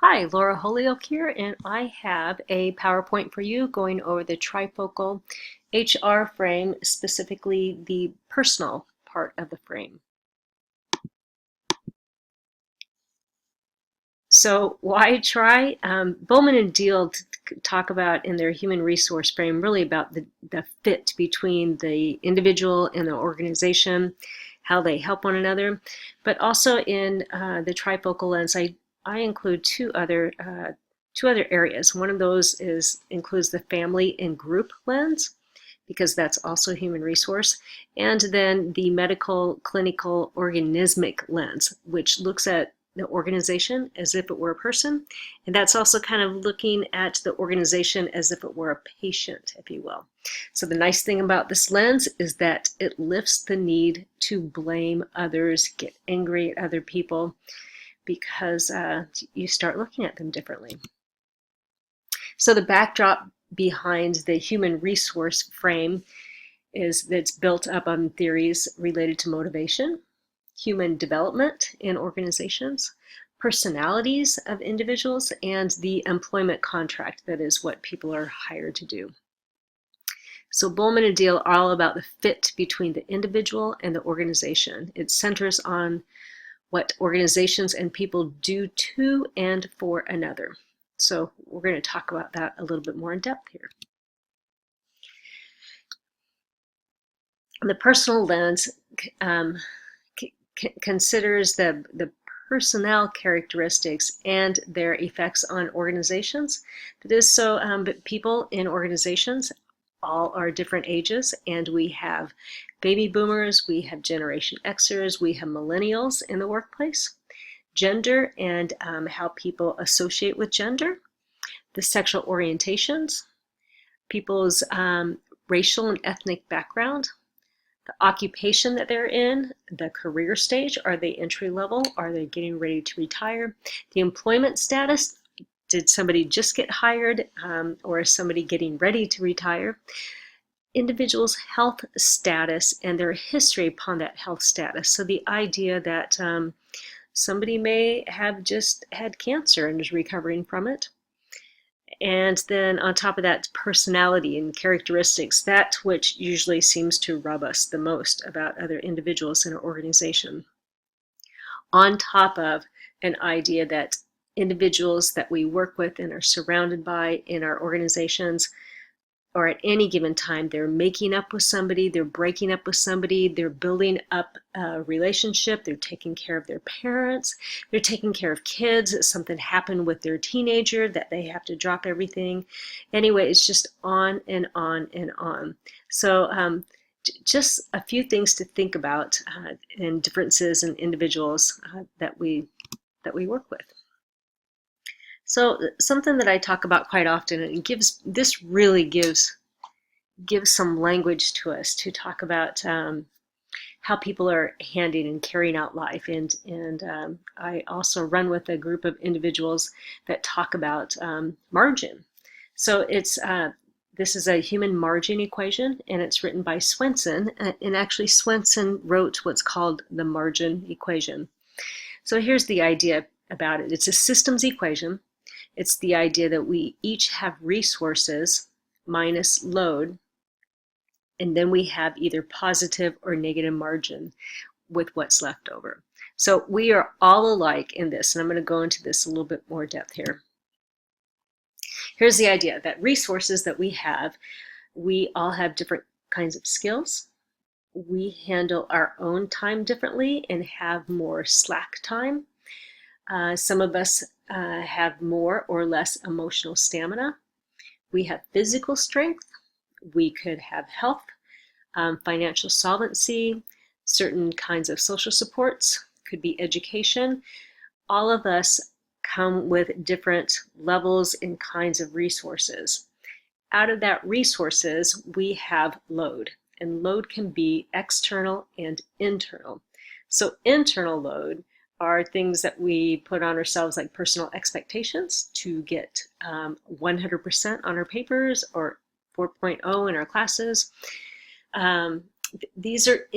Hi, Laura Holyoke here, and I have a PowerPoint for you going over the trifocal HR frame, specifically the personal part of the frame. So why try? Bowman and Deal talk about in their human resource frame really about the fit between the individual and the organization, how they help one another, but also in the trifocal lens, I include two other areas. One of those includes the family and group lens, because that's also human resource, and then the medical, clinical, organismic lens, which looks at the organization as if it were a person, and that's also kind of looking at the organization as if it were a patient, if you will. So the nice thing about this lens is that it lifts the need to blame others, get angry at other people, because you start looking at them differently. So the backdrop behind the human resource frame is that's built up on theories related to motivation, human development in organizations, personalities of individuals, and the employment contract, that is what people are hired to do. So Bowman and Deal are all about the fit between the individual and the organization. It centers on what organizations and people do to and for another. So we're going to talk about that a little bit more in depth here. The personal lens considers the personnel characteristics and their effects on organizations. That is, so but people in organizations all are different ages, and we have baby boomers, we have Generation Xers, we have millennials in the workplace, gender and how people associate with gender, the sexual orientations, people's racial and ethnic background, the occupation that they're in, the career stage, are they entry level, are they getting ready to retire, the employment status, did somebody just get hired or is somebody getting ready to retire, individuals' health status and their history upon that health status. So the idea that somebody may have just had cancer and is recovering from it. And then on top of that, personality and characteristics, that which usually seems to rub us the most about other individuals in our organization. On top of an idea that individuals that we work with and are surrounded by in our organizations, or at any given time, they're making up with somebody, they're breaking up with somebody, they're building up a relationship, they're taking care of their parents, they're taking care of kids, something happened with their teenager that they have to drop everything. Anyway, it's just on and on and on. So just a few things to think about and differences in individuals that we work with. So something that I talk about quite often, and this really gives some language to us to talk about how people are handling and carrying out life. And I also run with a group of individuals that talk about margin. So this is a human margin equation, and it's written by Swenson. And actually Swenson wrote what's called the margin equation. So here's the idea about it. It's a systems equation. It's the idea that we each have resources minus load, and then we have either positive or negative margin with what's left over. So we are all alike in this, and I'm going to go into this a little bit more depth here. Here's the idea that resources that we all have different kinds of skills. We handle our own time differently and have more slack time. Some of us have more or less emotional stamina. We have physical strength. We could have health, financial solvency, certain kinds of social supports, could be education. All of us come with different levels and kinds of resources. Out of that resources, we have load, and load can be external and internal. So internal load are things that we put on ourselves, like personal expectations to get 100% on our papers or 4.0 in our classes. These are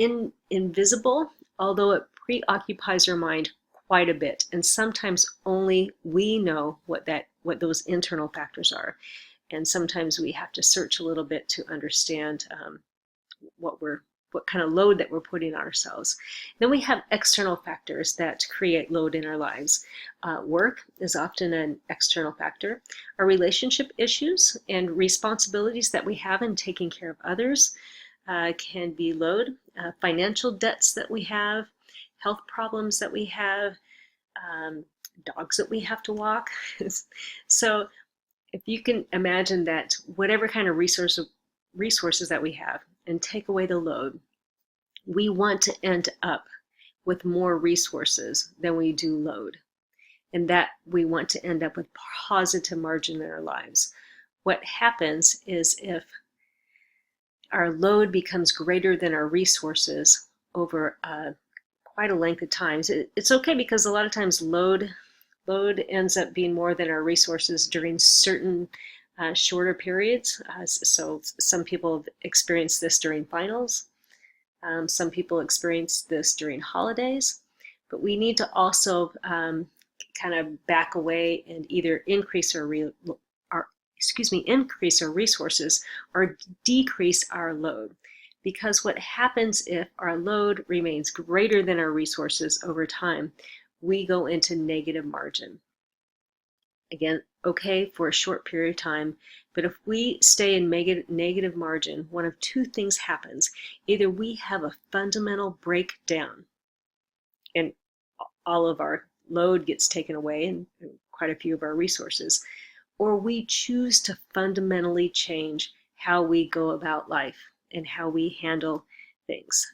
invisible, although it preoccupies our mind quite a bit, and sometimes only we know what those internal factors are, and sometimes we have to search a little bit to understand what kind of load that we're putting on ourselves. Then we have external factors that create load in our lives. Work is often an external factor. Our relationship issues and responsibilities that we have in taking care of others can be load. Financial debts that we have, health problems that we have, dogs that we have to walk. So if you can imagine that whatever kind of resources that we have and take away the load, we want to end up with more resources than we do load. And that we want to end up with positive margin in our lives. What happens is if our load becomes greater than our resources over quite a length of times, it's okay, because a lot of times load ends up being more than our resources during certain shorter periods. So some people have experienced this during finals. Some people experience this during holidays. But we need to also kind of back away and either increase our resources or decrease our load. Because what happens if our load remains greater than our resources over time, we go into negative margin. Again, okay for a short period of time, but if we stay in negative margin, one of two things happens. Either we have a fundamental breakdown and all of our load gets taken away and quite a few of our resources, or we choose to fundamentally change how we go about life and how we handle things.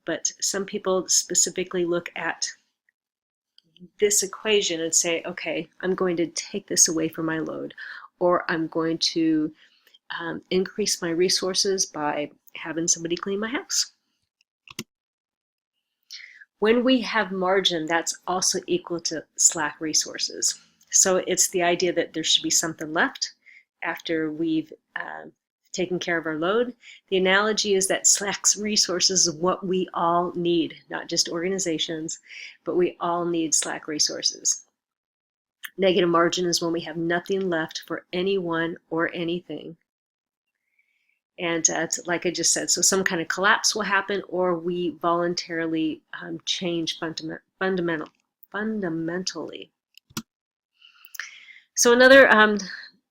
But some people specifically look at this equation and say, okay, I'm going to take this away from my load, or I'm going to increase my resources by having somebody clean my house. When we have margin, that's also equal to slack resources. So it's the idea that there should be something left after we've taken care of our load. The analogy is that slack resources is what we all need, not just organizations, but we all need slack resources. Negative margin is when we have nothing left for anyone or anything. And like I just said, so some kind of collapse will happen, or we voluntarily change fundamentally. So another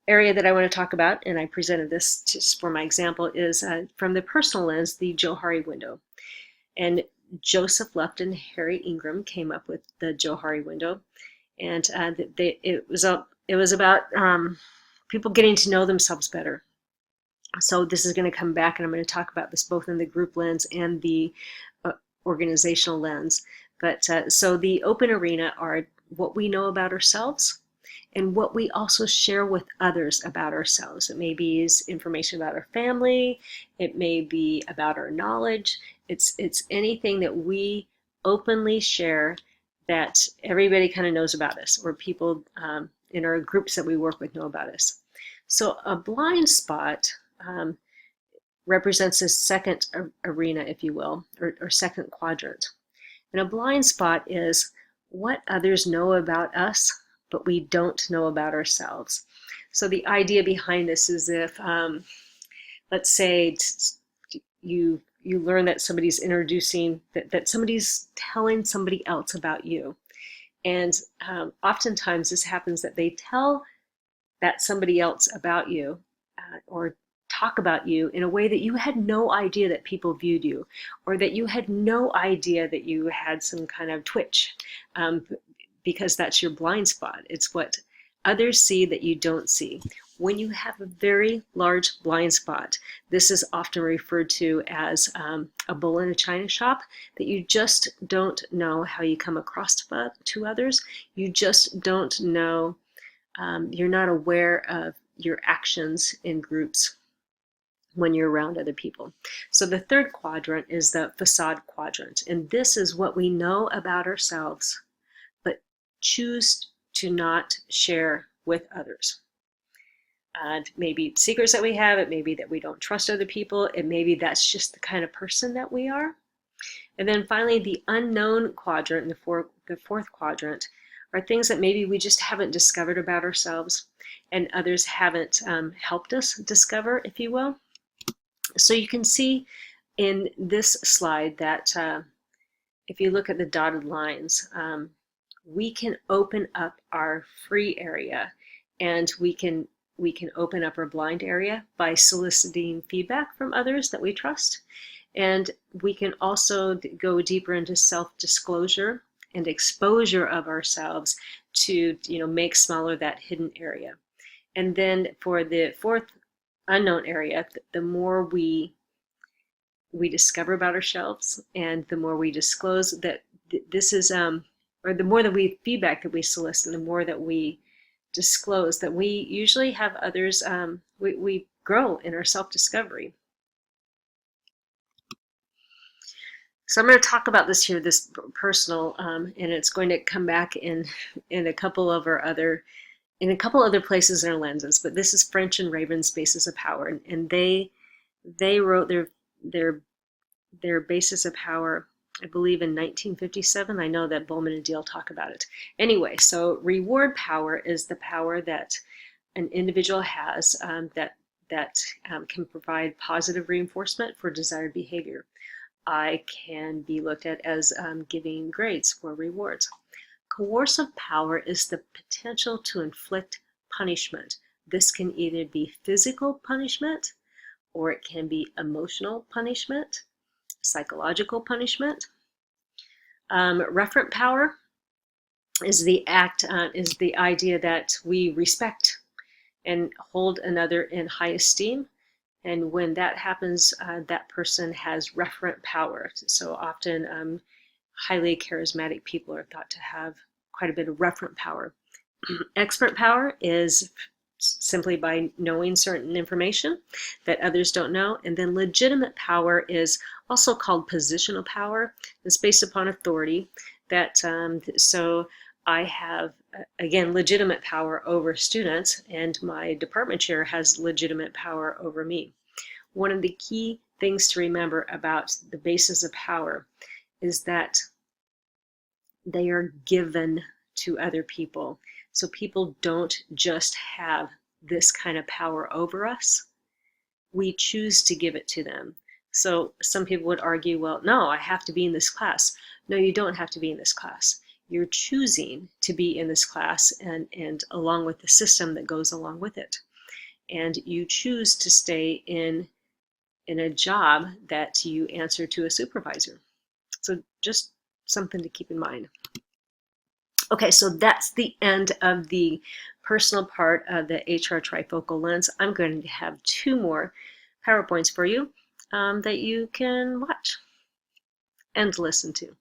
area that I want to talk about, and I presented this just for my example, is from the personal lens, the Johari window. And Joseph Luft and Harry Ingram came up with the Johari window, and it was about people getting to know themselves better. So this is going to come back, and I'm going to talk about this both in the group lens and the organizational lens. But so the open arena are what we know about ourselves and what we also share with others about ourselves. It may be information about our family. It may be about our knowledge. It's anything that we openly share that everybody kind of knows about us, or people in our groups that we work with know about us. So a blind spot represents this second arena, if you will, or second quadrant. And a blind spot is what others know about us, but we don't know about ourselves. So the idea behind this is if, let's say you learn that somebody's introducing, that somebody's telling somebody else about you. And oftentimes this happens that they tell that somebody else about you or talk about you in a way that you had no idea that people viewed you, or that you had no idea that you had some kind of twitch, because that's your blind spot. It's what others see that you don't see. When you have a very large blind spot, this is often referred to as a bull in a china shop, that you just don't know how you come across to others. You just don't know, you're not aware of your actions in groups when you're around other people. So the third quadrant is the facade quadrant, and this is what we know about ourselves, but choose to not share with others. It may be secrets that we have, it may be that we don't trust other people, it may be that's just the kind of person that we are. And then finally, the unknown quadrant, the fourth quadrant, are things that maybe we just haven't discovered about ourselves and others haven't helped us discover, if you will. So you can see in this slide that if you look at the dotted lines, we can open up our free area, and we can open up our blind area by soliciting feedback from others that we trust. And we can also go deeper into self-disclosure and exposure of ourselves to, make smaller that hidden area. And then for the fourth unknown area, the more we discover about ourselves and the more we disclose that this is, or the more that we feedback that we solicit, the more that we disclose, that we usually have others, we grow in our self-discovery. So I'm going to talk about this here, this personal, and it's going to come back in a couple of our other, in a couple other places in our lenses. But this is French and Raven's Basis of Power, and they wrote their Basis of Power, I believe, in 1957. I know that Bowman and Deal talk about it. Anyway, so reward power is the power that an individual has that can provide positive reinforcement for desired behavior. I can be looked at as giving grades for rewards. Coercive power is the potential to inflict punishment. This can either be physical punishment, or it can be emotional punishment, psychological punishment. Referent power is the idea that we respect and hold another in high esteem. And when that happens, that person has referent power. So often highly charismatic people are thought to have quite a bit of referent power. Expert power is simply by knowing certain information that others don't know. And then legitimate power is also called positional power. It's based upon authority. That so I have, again, legitimate power over students, and my department chair has legitimate power over me. One of the key things to remember about the basis of power is that they are given to other people. So people don't just have this kind of power over us. We choose to give it to them. So some people would argue, well, no, I have to be in this class. No, you don't have to be in this class. You're choosing to be in this class and along with the system that goes along with it. And you choose to stay in a job that you answer to a supervisor. So just something to keep in mind. Okay, so that's the end of the personal part of the HR trifocal lens. I'm going to have 2 more PowerPoints for you that you can watch and listen to.